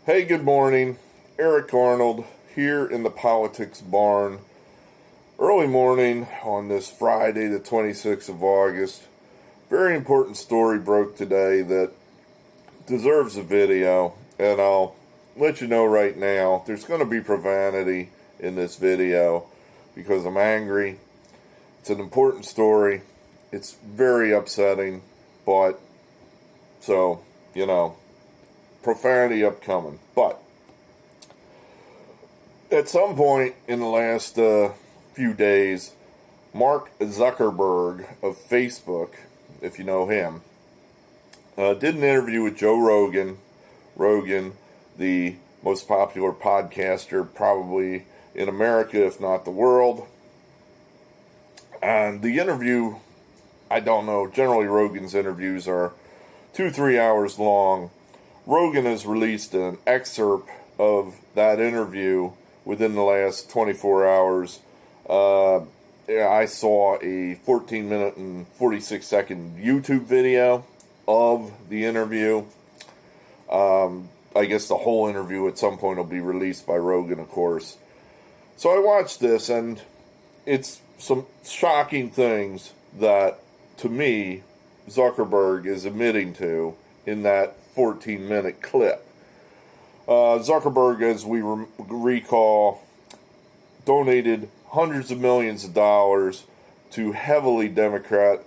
Hey, good morning. Eric Arnold here in the politics barn. Early morning on this Friday, the 26th of August. Very important story broke today that deserves a video, and I'll let you know right now there's going to be profanity in this video because I'm angry. It's an important story. It's very upsetting, but profanity upcoming. But at some point in the last few days, Mark Zuckerberg of Facebook, if you know him, did an interview with Joe Rogan. Rogan, the most popular podcaster probably in America, if not the world. And the interview, I don't know, generally Rogan's interviews are 2-3 hours long. Rogan has released an excerpt of that interview within the last 24 hours. I saw a 14-minute and 46-second YouTube video of the interview. I guess the whole interview at some point will be released by Rogan, of course. So I watched this, and it's some shocking things that, to me, Zuckerberg is admitting to in that 14-minute clip. Zuckerberg, as we recall, donated hundreds of millions of dollars to heavily Democrat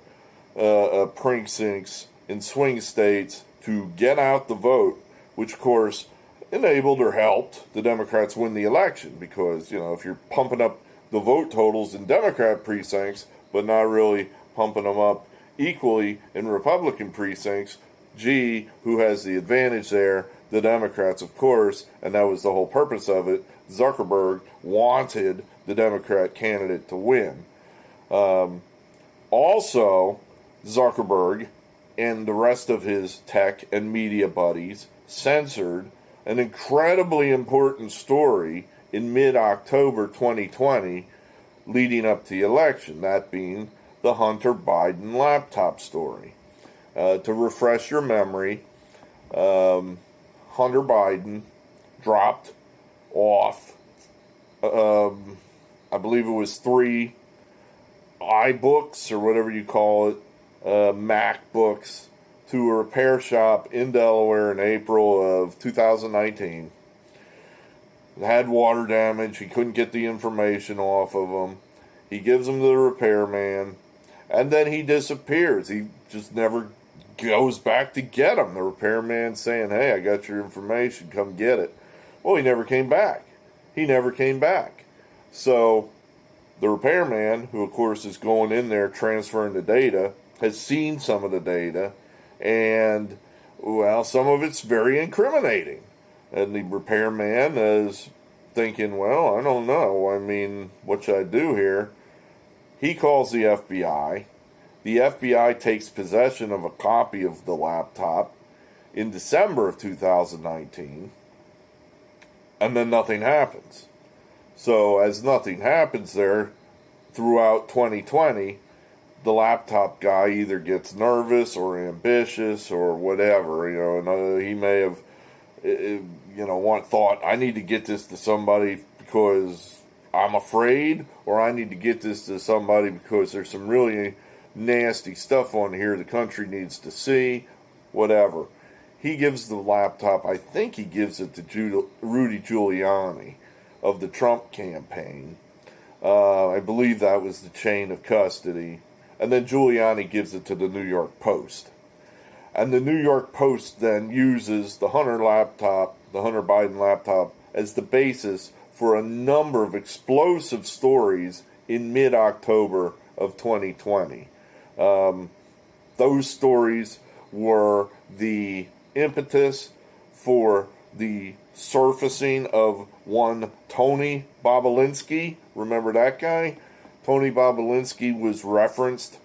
precincts in swing states to get out the vote, which, of course, enabled or helped the Democrats win the election. Because, if you're pumping up the vote totals in Democrat precincts, but not really pumping them up equally in Republican precincts, who has the advantage there? The Democrats, of course, and that was the whole purpose of it. Zuckerberg wanted the Democrat candidate to win. Also, Zuckerberg and the rest of his tech and media buddies censored an incredibly important story in mid-October 2020 leading up to the election, that being the Hunter Biden laptop story. To refresh your memory, Hunter Biden dropped off, I believe it was 3 iBooks or whatever you call it, MacBooks, to a repair shop in Delaware in April of 2019. It had water damage. He couldn't get the information off of them. He gives them to the repairman, and then he disappears. He just never goes back to get him. The repairman saying, "Hey, I got your information, come get it." Well, he never came back. So the repairman, who of course is going in there transferring the data, has seen some of the data, and well, some of it's very incriminating. And the repairman is thinking, well, I don't know. I mean, what should I do here? He calls the FBI. The FBI takes possession of a copy of the laptop in December of 2019, and then nothing happens. So as nothing happens there, throughout 2020, the laptop guy either gets nervous or ambitious or whatever, and he may have, thought, I need to get this to somebody because I'm afraid, or I need to get this to somebody because there's some really nasty stuff on here the country needs to see, whatever. He gives the laptop, I think he gives it to Rudy Giuliani of the Trump campaign. I believe that was the chain of custody. And then Giuliani gives it to the New York Post. And the New York Post then uses the Hunter Biden laptop, as the basis for a number of explosive stories in mid-October of 2020. Those stories were the impetus for the surfacing of one Tony Bobulinski. Remember that guy? Tony Bobulinski was referenced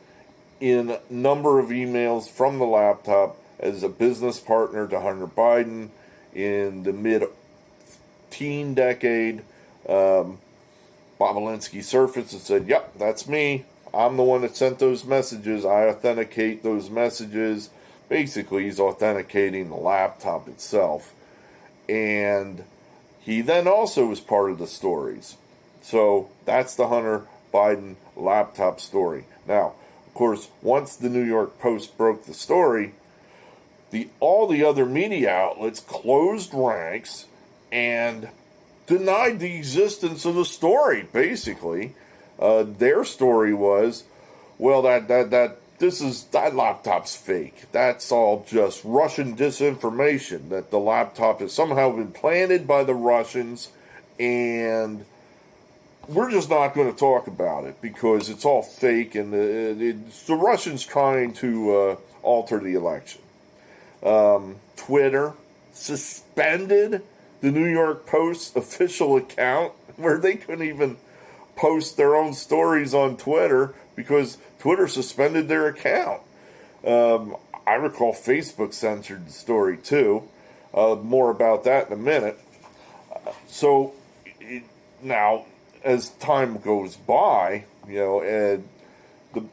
in a number of emails from the laptop as a business partner to Hunter Biden in the mid-teen decade. Bobulinski surfaced and said, "Yep, that's me. I'm the one that sent those messages. I authenticate those messages." Basically, he's authenticating the laptop itself. And he then also was part of the stories. So that's the Hunter Biden laptop story. Now, of course, once the New York Post broke the story, all the other media outlets closed ranks and denied the existence of the story. Basically, their story was, well, that laptop's fake. That's all just Russian disinformation. That the laptop has somehow been planted by the Russians, and we're just not going to talk about it because it's all fake, and it's the Russians trying to alter the election. Twitter suspended the New York Post official account, where they couldn't even post their own stories on Twitter because Twitter suspended their account. I recall Facebook censored the story too. More about that in a minute. Now, as time goes by, and the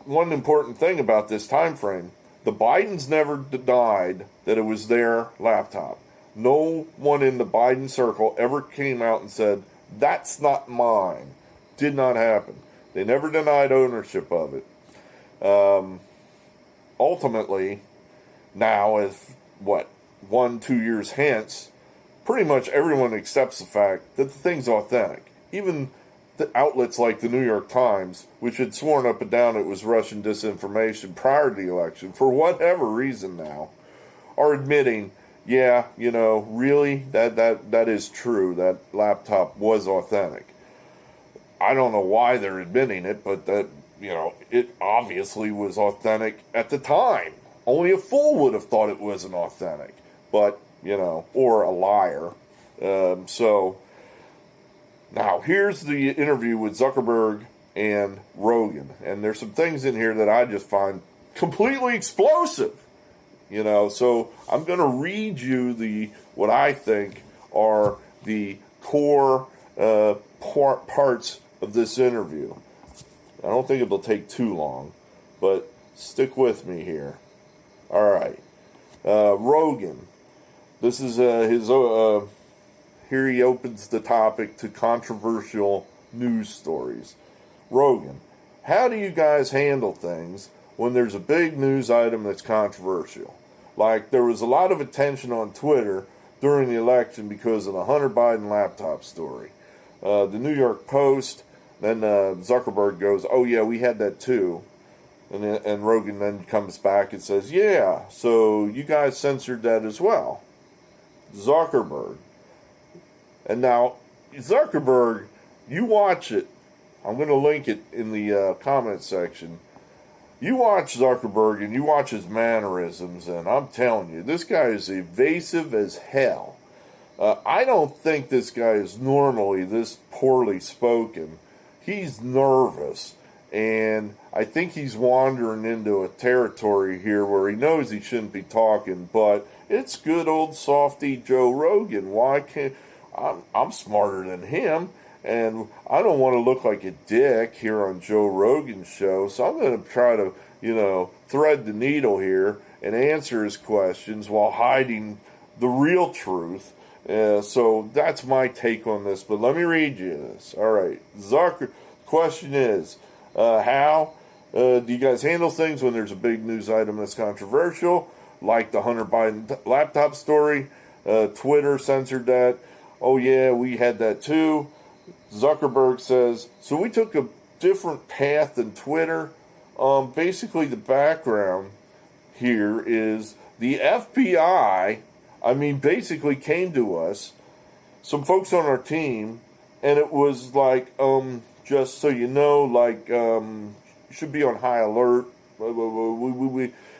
one important thing about this time frame, the Bidens never denied that it was their laptop. No one in the Biden circle ever came out and said, that's not mine. Did not happen. They never denied ownership of it. Ultimately, now, as 1-2 years hence, pretty much everyone accepts the fact that the thing's authentic. Even the outlets like the New York Times, which had sworn up and down it was Russian disinformation prior to the election, for whatever reason now, are admitting, yeah, really, that is true. That laptop was authentic. I don't know why they're admitting it, but it obviously was authentic at the time. Only a fool would have thought it wasn't authentic, but, or a liar. Now, here's the interview with Zuckerberg and Rogan. And there's some things in here that I just find completely explosive. So I'm going to read you what I think are the core parts of this interview. I don't think it'll take too long, but stick with me here. All right. Rogan. This is his... Here he opens the topic to controversial news stories. Rogan, how do you guys handle things when there's a big news item that's controversial? Like, there was a lot of attention on Twitter during the election because of the Hunter Biden laptop story. The New York Post, then Zuckerberg goes, oh yeah, we had that too. And Rogan then comes back and says, yeah, so you guys censored that as well. Zuckerberg. And now, Zuckerberg, you watch it. I'm going to link it in the comment section. You watch Zuckerberg and you watch his mannerisms, and I'm telling you, this guy is evasive as hell. I don't think this guy is normally this poorly spoken. He's nervous, and I think he's wandering into a territory here where he knows he shouldn't be talking, but it's good old softy Joe Rogan. Why can't... I'm smarter than him, and I don't want to look like a dick here on Joe Rogan's show, so I'm going to try to, thread the needle here and answer his questions while hiding the real truth. So that's my take on this, but let me read you this. All right, question is, how do you guys handle things when there's a big news item that's controversial, like the Hunter Biden laptop story? Twitter censored that. Oh, yeah, we had that too. Zuckerberg says, so we took a different path than Twitter. Basically, the background here is the FBI, basically came to us, some folks on our team, and it was like, just so you know, you should be on high alert.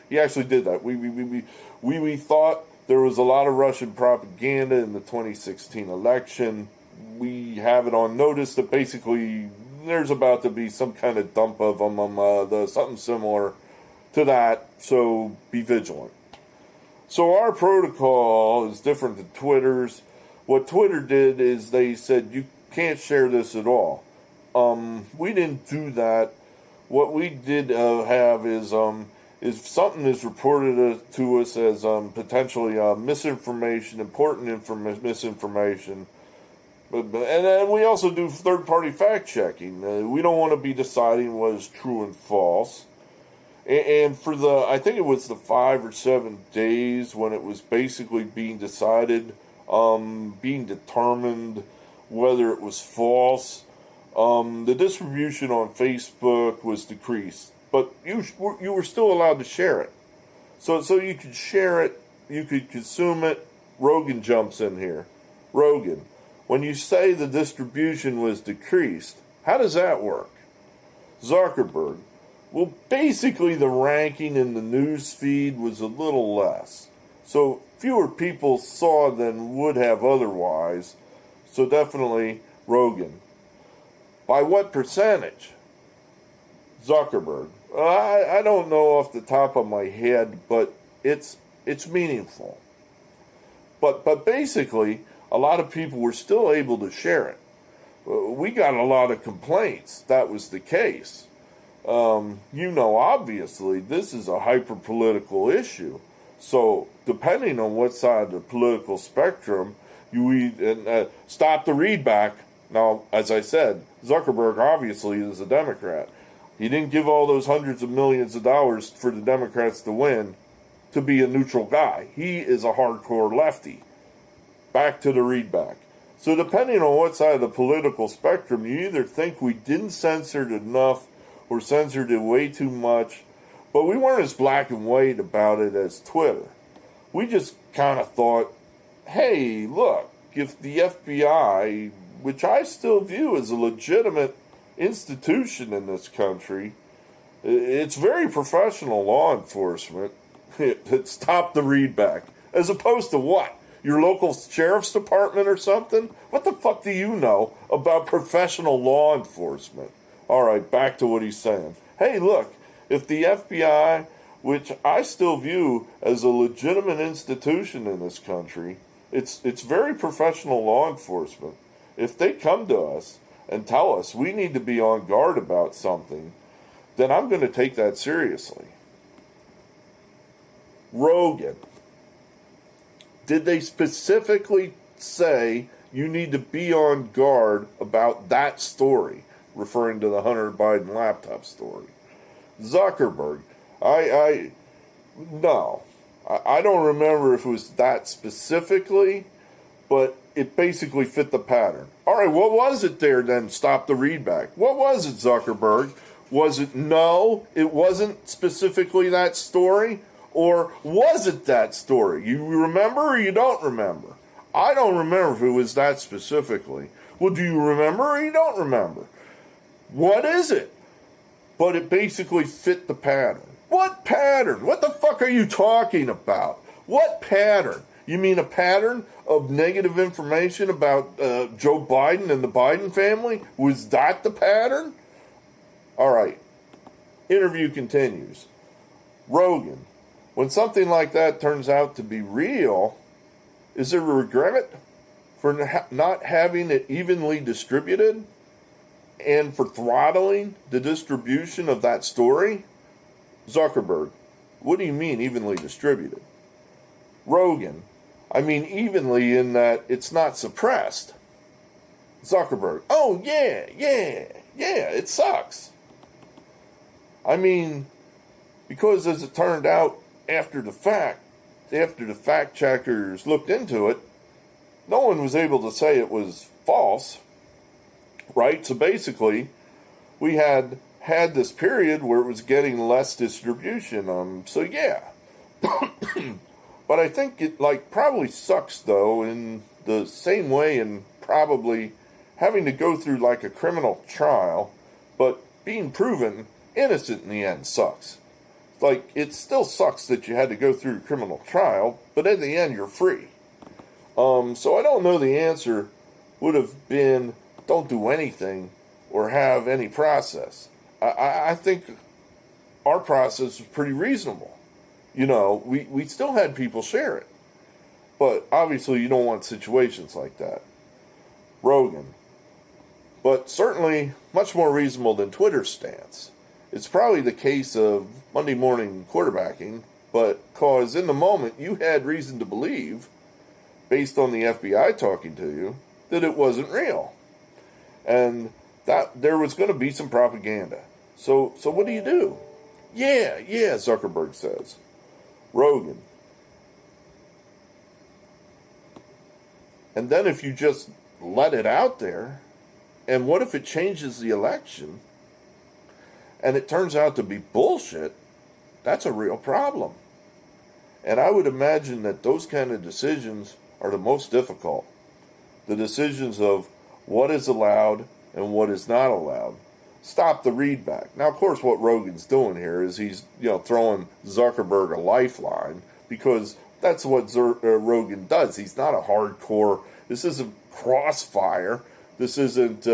He actually did that. We thought there was a lot of Russian propaganda in the 2016 election. We have it on notice that basically there's about to be some kind of dump of them, something similar to that, so be vigilant. So our protocol is different than Twitter's. What Twitter did is they said, you can't share this at all. We didn't do that. What we did have is if something is reported to us as potentially misinformation, important misinformation, and we also do third-party fact-checking. We don't want to be deciding what is true and false. And for I think it was the 5 or 7 days when it was basically being decided, being determined whether it was false, the distribution on Facebook was decreased. But you were still allowed to share it. So you could share it, you could consume it. Rogan jumps in here. Rogan, when you say the distribution was decreased, how does that work? Zuckerberg, well, basically the ranking in the news feed was a little less. So fewer people saw than would have otherwise. So definitely Rogan. By what percentage? Zuckerberg. I don't know off the top of my head, but it's meaningful. But basically, a lot of people were still able to share it. We got a lot of complaints. That was the case. Obviously, this is a hyper-political issue. So, depending on what side of the political spectrum stop the readback. Now, as I said, Zuckerberg obviously is a Democrat. He didn't give all those hundreds of millions of dollars for the Democrats to win to be a neutral guy. He is a hardcore lefty. Back to the readback. So depending on what side of the political spectrum, you either think we didn't censor it enough or censored it way too much, but we weren't as black and white about it as Twitter. We just kind of thought, hey, look, if the FBI, which I still view as a legitimate institution in this country, it's very professional law enforcement, stop the readback. As opposed to what? Your local sheriff's department or something? What the fuck do you know about professional law enforcement? All right, back to what he's saying. Hey, look, if the FBI, which I still view as a legitimate institution in this country, it's very professional law enforcement. If they come to us and tell us we need to be on guard about something, then I'm going to take that seriously. Rogan. Did they specifically say you need to be on guard about that story, referring to the Hunter Biden laptop story? Zuckerberg. No. I don't remember if it was that specifically, but it basically fit the pattern. All right, what was it there then? Stop the readback. What was it, Zuckerberg? Was it no, it wasn't specifically that story? Or was it that story? You remember or you don't remember? I don't remember if it was that specifically. Well, do you remember or you don't remember? What is it? But it basically fit the pattern. What pattern? What the fuck are you talking about? What pattern? You mean a pattern of negative information about Joe Biden and the Biden family? Was that the pattern? All right. Interview continues. Rogan. When something like that turns out to be real, is there a regret for not having it evenly distributed and for throttling the distribution of that story? Zuckerberg, what do you mean evenly distributed? Rogan, I mean evenly in that it's not suppressed. Zuckerberg, oh yeah, it sucks. I mean, because as it turned out, after the fact checkers looked into it, no one was able to say it was false, right? So basically, we had this period where it was getting less distribution. So yeah, but I think it probably sucks though in the same way, and probably having to go through a criminal trial, but being proven innocent in the end sucks. It still sucks that you had to go through a criminal trial, but in the end, you're free. So I don't know the answer would have been don't do anything or have any process. I think our process was pretty reasonable. We still had people share it. But obviously, you don't want situations like that. Rogan. But certainly much more reasonable than Twitter's stance. it's probably the case of Monday morning quarterbacking, but cause in the moment you had reason to believe, based on the FBI talking to you, that it wasn't real. And that there was going to be some propaganda. So what do? Yeah, Zuckerberg says. Rogan. And then if you just let it out there, and what if it changes the election, and it turns out to be bullshit, that's a real problem. And I would imagine that those kind of decisions are the most difficult. The decisions of what is allowed and what is not allowed. Stop the read back. Now, of course, what Rogan's doing here is he's throwing Zuckerberg a lifeline, because that's what Rogan does. He's not a hardcore. This isn't Crossfire. This isn't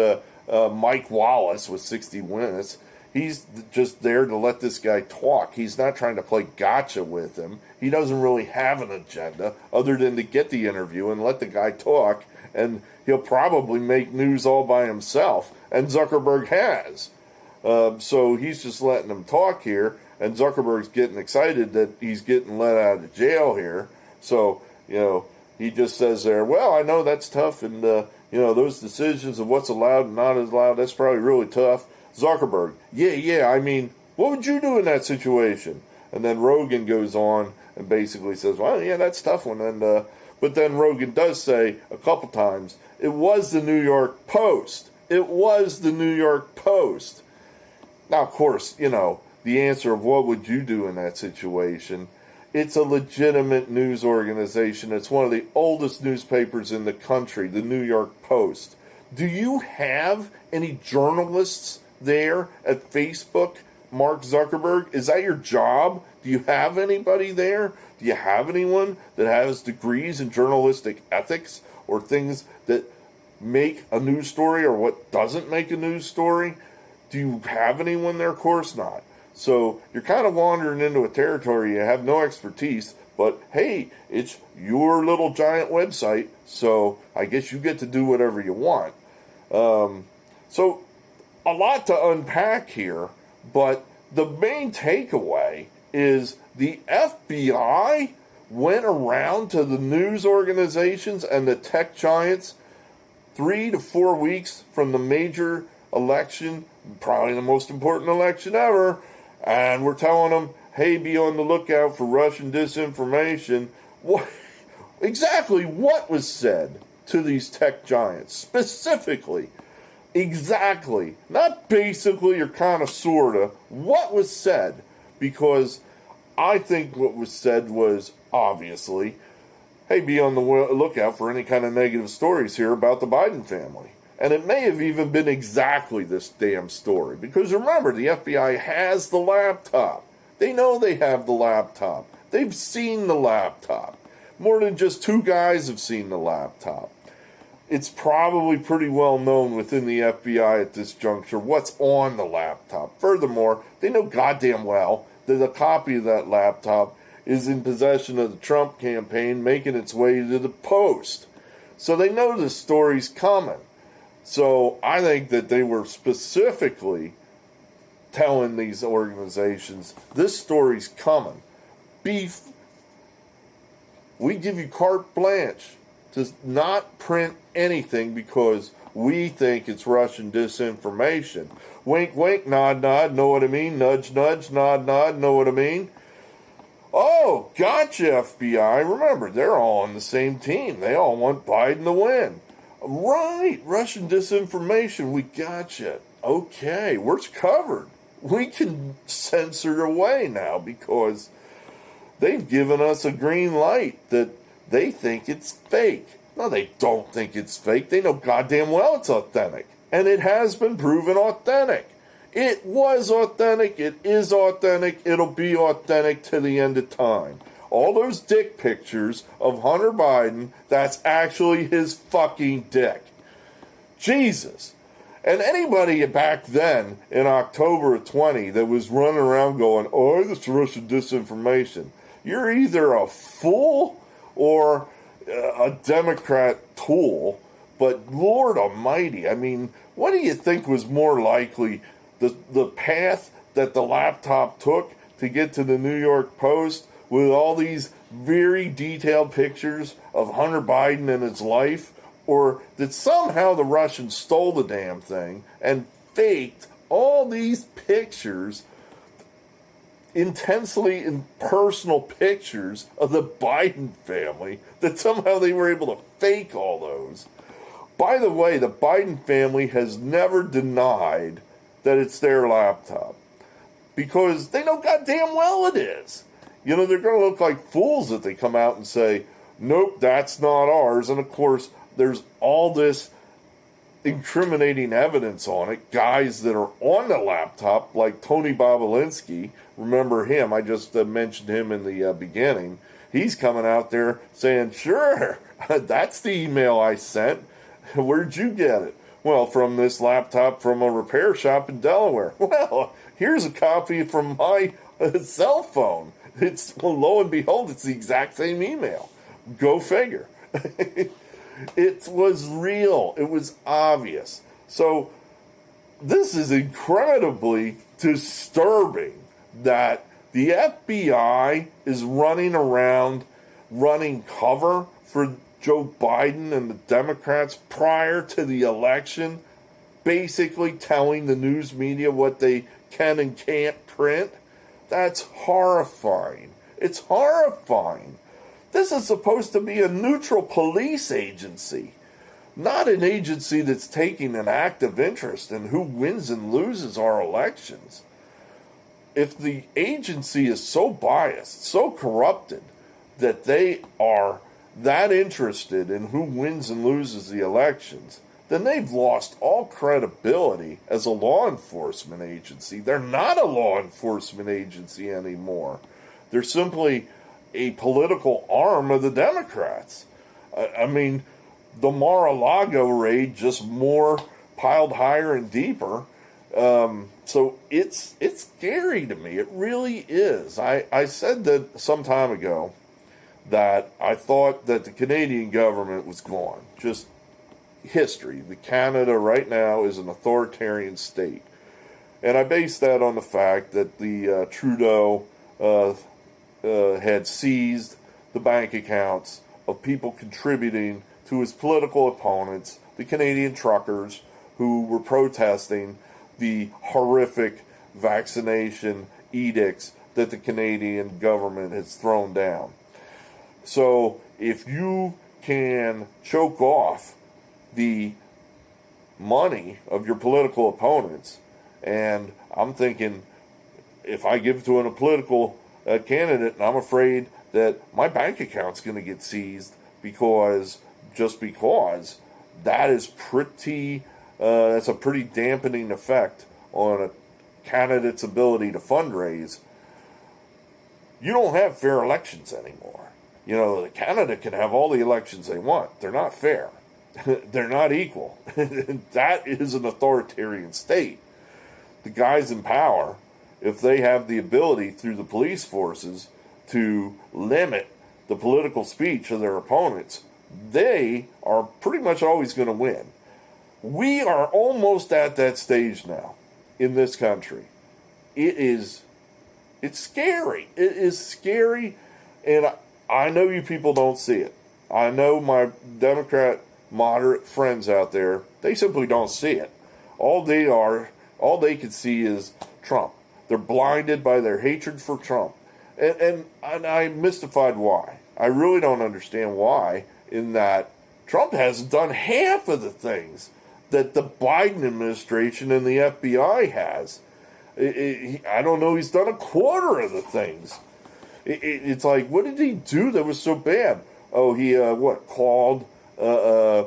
Mike Wallace with 60 Minutes. He's just there to let this guy talk. He's not trying to play gotcha with him. He doesn't really have an agenda other than to get the interview and let the guy talk, and he'll probably make news all by himself, and Zuckerberg has. So he's just letting him talk here, and Zuckerberg's getting excited that he's getting let out of jail here. So, he just says there, well, I know that's tough, and, those decisions of what's allowed and not allowed, that's probably really tough. Zuckerberg, yeah, I mean, what would you do in that situation? And then Rogan goes on and basically says, well, yeah, that's a tough one. And but then Rogan does say a couple times, it was the New York Post. It was the New York Post. Now, of course, the answer of what would you do in that situation, it's a legitimate news organization. It's one of the oldest newspapers in the country, the New York Post. Do you have any journalists there at Facebook, Mark Zuckerberg? Is that your job? Do you have anybody there? Do you have anyone that has degrees in journalistic ethics or things that make a news story or what doesn't make a news story? Do you have anyone there? Of course not. So you're kind of wandering into a territory you have no expertise, but hey, it's your little giant website, so I guess you get to do whatever you want. So a lot to unpack here, but the main takeaway is the FBI went around to the news organizations and the tech giants 3 to 4 weeks from the major election, probably the most important election ever, and we're telling them, hey, be on the lookout for Russian disinformation. Exactly what was said to these tech giants, specifically? Exactly. Not basically or kind of sort of. What was said? Because I think what was said was, obviously, hey, be on the lookout for any kind of negative stories here about the Biden family. And it may have even been exactly this damn story. Because remember, the FBI has the laptop. They know they have the laptop. They've seen the laptop. More than just 2 guys have seen the laptop. It's probably pretty well known within the FBI at this juncture what's on the laptop. Furthermore, they know goddamn well that a copy of that laptop is in possession of the Trump campaign making its way to the Post. So they know the story's coming. So I think that they were specifically telling these organizations, this story's coming. Beef, we give you carte blanche to not print anything because we think it's Russian disinformation. Wink, wink, nod, nod, know what I mean? Nudge, nudge, nod, nod, know what I mean? Oh, gotcha, FBI. Remember, they're all on the same team. They all want Biden to win. Right, Russian disinformation, we gotcha. Okay, we're covered. We can censor away now because they've given us a green light that they think it's fake. No, they don't think it's fake. They know goddamn well it's authentic. And it has been proven authentic. It was authentic. It is authentic. It'll be authentic to the end of time. All those dick pictures of Hunter Biden, that's actually his fucking dick. Jesus. And anybody back then, in October of 20, that was running around going, oh, this is Russian disinformation, you're either a fool or a Democrat tool. But Lord Almighty, I mean, what do you think was more likely, the path that the laptop took to get to the New York Post with all these very detailed pictures of Hunter Biden and his life, or that somehow the Russians stole the damn thing and faked all these pictures, intensely impersonal pictures of the Biden family, that somehow they were able to fake all those. By the way, the Biden family has never denied that it's their laptop, because they know goddamn well it is. You know, they're going to look like fools if they come out and say, nope, that's not ours. And of course, there's all this incriminating evidence on it. Guys that are on the laptop, like Tony Bobulinski, remember him? I just mentioned him in the beginning. He's coming out there saying, sure, that's the email I sent. Where'd you get it? Well, from this laptop from a repair shop in Delaware. Well, here's a copy from my cell phone. It's, well, lo and behold, it's the exact same email. Go figure. It was real. It was obvious. So this is incredibly disturbing that the FBI is running around, running cover for Joe Biden and the Democrats prior to the election, basically telling the news media what they can and can't print. That's horrifying. It's horrifying. This is supposed to be a neutral police agency, not an agency that's taking an active interest in who wins and loses our elections. If the agency is so biased, so corrupted, that they are that interested in who wins and loses the elections, then they've lost all credibility as a law enforcement agency. They're not a law enforcement agency anymore. They're simply a political arm of the Democrats. I mean, the Mar-a-Lago raid, just more piled higher and deeper. So it's scary to me. It really is. I said that some time ago that I thought that the Canadian government was gone. Just history. The Canada right now is an authoritarian state. And I base that on the fact that the Trudeau had seized the bank accounts of people contributing to his political opponents, the Canadian truckers who were protesting the horrific vaccination edicts that the Canadian government has thrown down. So if you can choke off the money of your political opponents, and I'm thinking, if I give it to a political candidate, and I'm afraid that my bank account's going to get seized because that is pretty, that's a pretty dampening effect on a candidate's ability to fundraise. You don't have fair elections anymore. You know, Canada can have all the elections they want. They're not fair. They're not equal. That is an authoritarian state. The guys in power, if they have the ability through the police forces to limit the political speech of their opponents, they are pretty much always going to win. We are almost at that stage now in this country. It's scary. It is scary, and I know you people don't see it. I know my Democrat moderate friends out there, they simply don't see it. All they can see is Trump. They're blinded by their hatred for Trump. And I'm mystified why. I really don't understand why, in that Trump hasn't done half of the things that the Biden administration and the FBI has. I don't know, he's done a quarter of the things. It's like, what did he do that was so bad? Oh, he, called a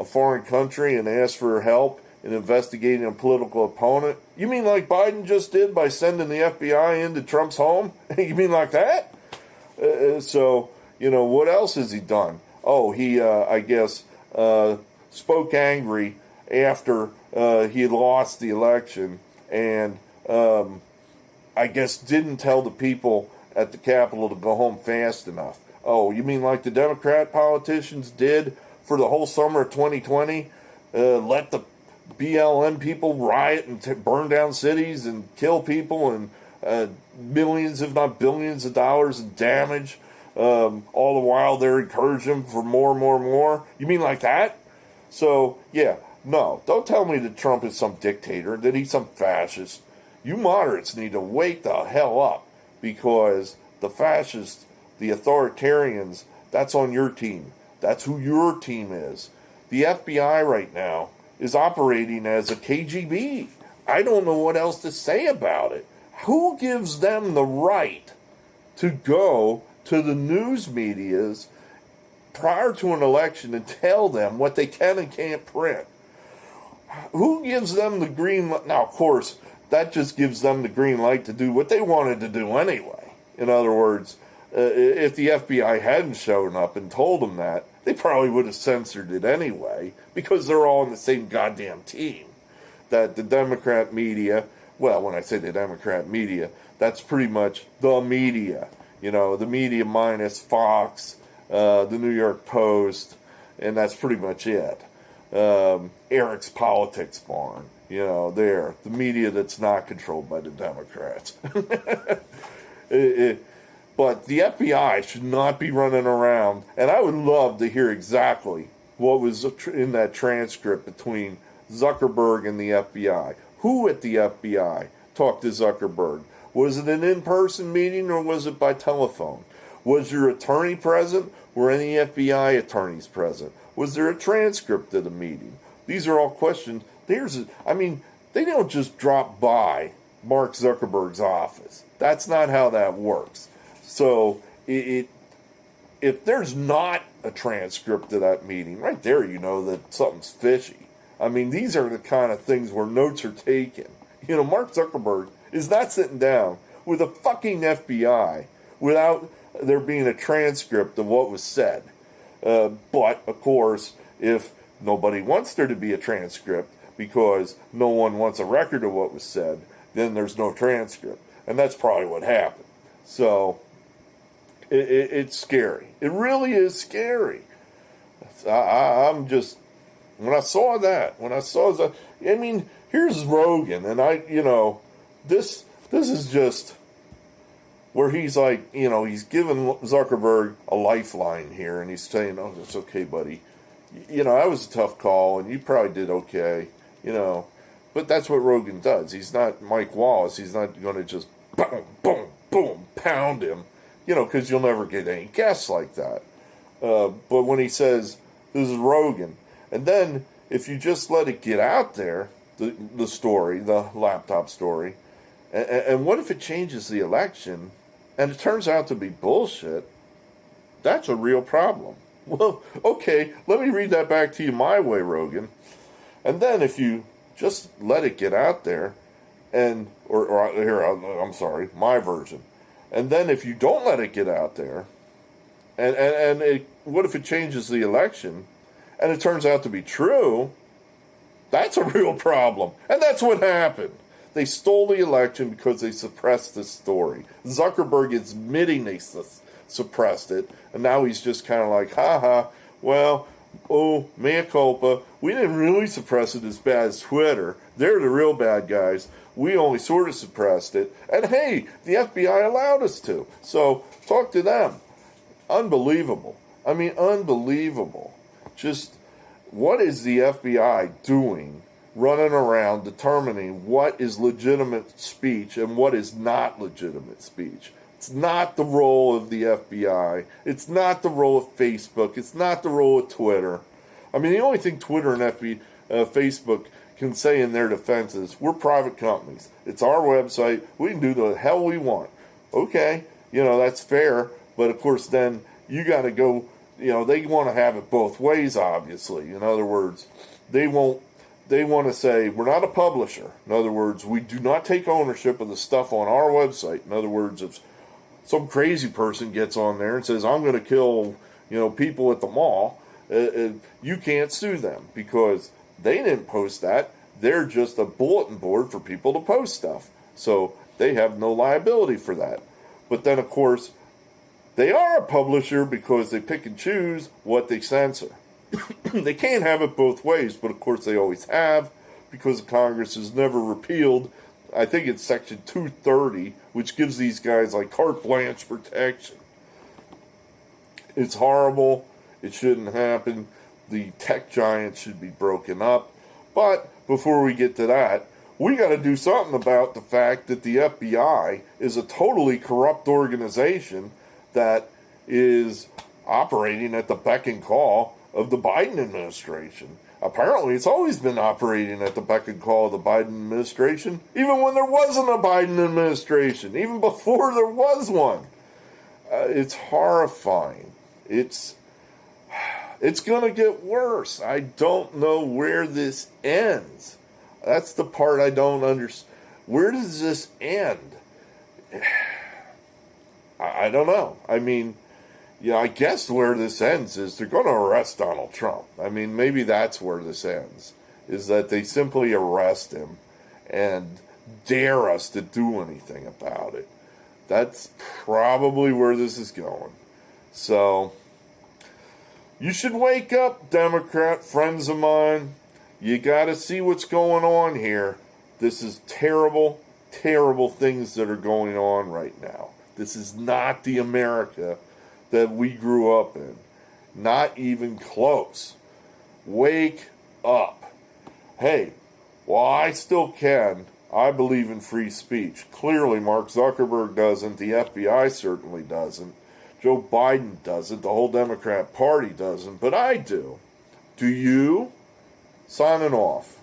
foreign country and asked for help in investigating a political opponent? You mean like Biden just did by sending the FBI into Trump's home? You mean like that? So, what else has he done? Oh, he, I guess, spoke angry after he lost the election, and I guess didn't tell the people at the Capitol to go home fast enough. Oh, you mean like the Democrat politicians did for the whole summer of 2020? Let the BLM people riot and burn down cities and kill people and millions, if not billions of dollars in damage. All the while they're encouraging for more and more and more. You mean like that? So, yeah, no, don't tell me that Trump is some dictator, that he's some fascist. You moderates need to wake the hell up, because the fascists, the authoritarians, that's on your team. That's who your team is. The FBI right now is operating as a KGB. I don't know what else to say about it. Who gives them the right to go to the news medias prior to an election and tell them what they can and can't print? Who gives them the green light? Now, of course, that just gives them the green light to do what they wanted to do anyway. In other words, if the FBI hadn't shown up and told them that, they probably would have censored it anyway, because they're all on the same goddamn team. That the Democrat media, well, when I say the Democrat media, that's pretty much the media. You know, the media minus Fox, the New York Post, and that's pretty much it. Eric's Politics Barn, you know, there. The media that's not controlled by the Democrats. But the FBI should not be running around, and I would love to hear exactly what was in that transcript between Zuckerberg and the FBI. Who at the FBI talked to Zuckerberg? Was it an in-person meeting or was it by telephone? Was your attorney present? Were any FBI attorneys present? Was there a transcript of the meeting? These are all questions. They don't just drop by Mark Zuckerberg's office. That's not how that works. So if there's not a transcript of that meeting, right there you know that something's fishy. I mean, these are the kind of things where notes are taken. You know, Mark Zuckerberg is not sitting down with a fucking FBI without there being a transcript of what was said. But, of course, if nobody wants there to be a transcript because no one wants a record of what was said, then there's no transcript. And that's probably what happened. So it's scary. It really is scary. I'm just, when I saw that, I mean, here's Rogan, and this is just where he's like, he's giving Zuckerberg a lifeline here, and he's saying, oh, it's okay, buddy. That was a tough call, and you probably did okay, But that's what Rogan does. He's not Mike Wallace. He's not going to just boom, boom, boom, pound him, because you'll never get any guests like that. But when he says, this is Rogan, and then if you just let it get out there, the story, the laptop story, and what if it changes the election, and it turns out to be bullshit? That's a real problem. Well, okay, let me read that back to you my way, Rogan. And then if you just let it get out there, my version. And then if you don't let it get out there, what if it changes the election, and it turns out to be true? That's a real problem. And that's what happened. They stole the election because they suppressed the story. Zuckerberg is admitting they suppressed it, and now he's just kind of like, well, mea culpa. We didn't really suppress it as bad as Twitter. They're the real bad guys. We only sort of suppressed it. And hey, the FBI allowed us to. So talk to them. Unbelievable. I mean, unbelievable. Just, what is the FBI doing running around determining what is legitimate speech and what is not legitimate speech? It's not the role of the FBI. It's not the role of Facebook. It's not the role of Twitter. I mean, the only thing Twitter and Facebook can say in their defense is, we're private companies. It's our website. We can do the hell we want. Okay, that's fair. But, of course, then you got to go, they want to have it both ways, obviously. In other words, they want to say, we're not a publisher. In other words, we do not take ownership of the stuff on our website. In other words, if some crazy person gets on there and says, I'm going to kill, people at the mall, you can't sue them because they didn't post that. They're just a bulletin board for people to post stuff. So they have no liability for that. But then, of course, they are a publisher because they pick and choose what they censor. They can't have it both ways, but of course they always have. because Congress has never repealed, I think it's Section 230, which gives these guys like carte blanche protection. It's horrible. It shouldn't happen. The tech giants should be broken up. But before we get to that, we got to do something about the fact that the FBI is a totally corrupt organization that is operating at the beck and call of the Biden administration. Apparently, it's always been operating at the beck and call of the Biden administration, even when there wasn't a Biden administration, even before there was one. It's horrifying. It's going to get worse. I don't know where this ends. That's the part I don't understand. Where does this end? I don't know. I mean, yeah, I guess where this ends is they're going to arrest Donald Trump. I mean, maybe that's where this ends, is that they simply arrest him and dare us to do anything about it. That's probably where this is going. So, you should wake up, Democrat friends of mine. You got to see what's going on here. This is terrible, terrible things that are going on right now. This is not the America that we grew up in. Not even close. Wake up. Hey, while I still can, I believe in free speech. Clearly, Mark Zuckerberg doesn't. The FBI certainly doesn't. Joe Biden doesn't. The whole Democrat Party doesn't. But I do. Do you? Signing off.